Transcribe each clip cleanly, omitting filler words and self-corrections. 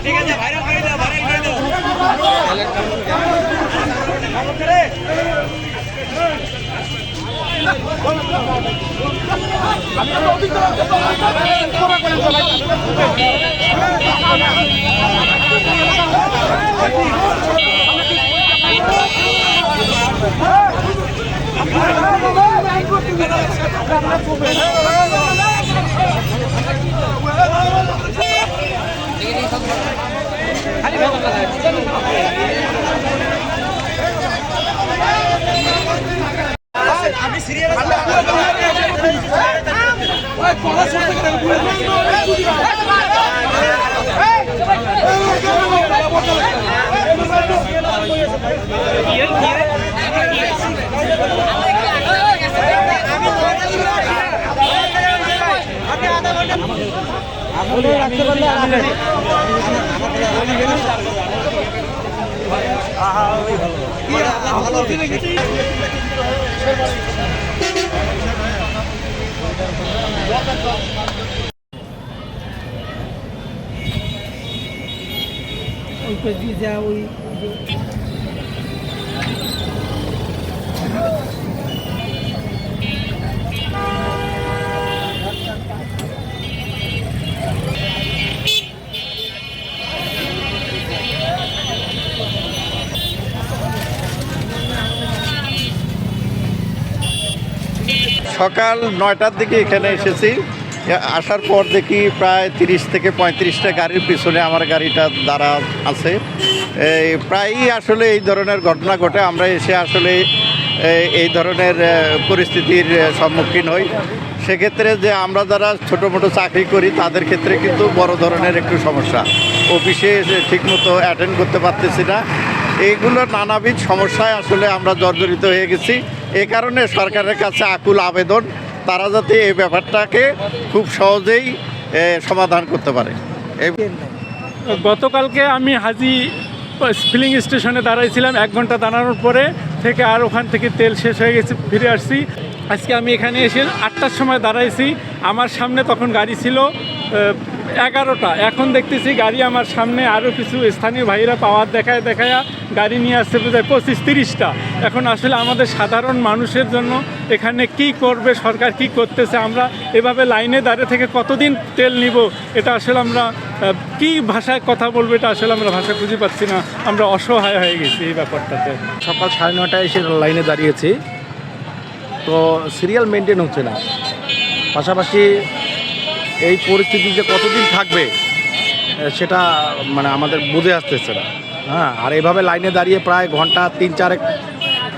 ঠিক আছে, ভাইরাল করে দাও, ভাইরাল করে দাও। আমি সিরিয়াল সকাল 9টার দিকে এখানে এসেছি। আসার পর দেখি প্রায় 30 থেকে 35টা গাড়ির পিছনে আমার গাড়িটা দাঁড়া আছে। প্রায়ই আসলে এই ধরনের ঘটনা ঘটে। আমরা এসে আসলে এই ধরনের পরিস্থিতির সম্মুখীন হই। সেক্ষেত্রে যে আমরা যারা ছোটো মোটো চাকরি করি তাদের ক্ষেত্রে কিন্তু বড় ধরনের একটু সমস্যা, অফিসে ঠিকমতো অ্যাটেন্ড করতে পারতেছি না। এইগুলো নানাবিধ সমস্যায় আসলে আমরা জর্জরিত হয়ে গেছি। এ কারণে সরকারের কাছে আকুল আবেদন, তারা যাতে এই ব্যাপারটাকে খুব সহজেই সমাধান করতে পারে। গতকালকে আমি হাজি ফিলিং স্টেশনে দাঁড়াইছিলাম, 1 ঘন্টা দাঁড়ানোর পরে থেকে আর ওখান থেকে তেল শেষ হয়ে গেছে, ফিরে আসছি। আজকে আমি এখানে এসে 8টার সময় দাঁড়াইছি। আমার সামনে তখন গাড়ি ছিল 11টা, এখন দেখতেছি গাড়ি আমার সামনে আরও কিছু স্থানীয় ভাইরা পাওয়ার দেখায় গাড়ি নিয়ে আসছে বোধহয় 25-30টা। এখন আসলে আমাদের সাধারণ মানুষের জন্য এখানে কি করবে সরকার, কি করতেছে? আমরা এভাবে লাইনে দাঁড়িয়ে থেকে কতদিন তেল নিব? এটা আসলে আমরা কি ভাষায় কথা বলবো, এটা আসলে আমরা ভাষা খুঁজে পাচ্ছি না। আমরা অসহায় হয়ে গেছি এই ব্যাপারটাতে। সকাল 9:30টায় এসে লাইনে দাঁড়িয়েছি, তো সিরিয়াল মেনটেন হচ্ছে না। পাশাপাশি এই পরিস্থিতি যে কতদিন থাকবে সেটা মানে আমাদের বুঝে আসতেছে না। হ্যাঁ, আর এভাবে লাইনে দাঁড়িয়ে প্রায় ঘন্টা 3-4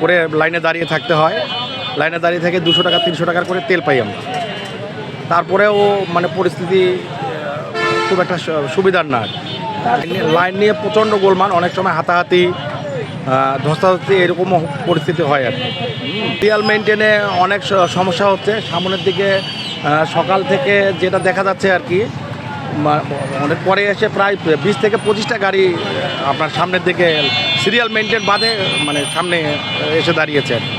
করে লাইনে দাঁড়িয়ে থাকতে হয়। লাইনে দাঁড়িয়ে থেকে 200 টাকা 300 টাকার করে তেল পাই আমরা। তারপরেও মানে পরিস্থিতি খুব একটা সুবিধার না। লাইন নিয়ে প্রচণ্ড গোলমাল, অনেক সময় হাতাহাতি ধস্তাধস্তি এরকমও পরিস্থিতি হয় আর কি। সিরিয়াল মেনটেনে অনেক সমস্যা হচ্ছে। সামনের দিকে সকাল থেকে যেটা দেখা যাচ্ছে আর কি, অনেক পরে এসে প্রায় 20 থেকে 25টা গাড়ি আপনার সামনের দিকে সিরিয়াল মেনটেন বাদে মানে সামনে এসে দাঁড়িয়েছে আর কি।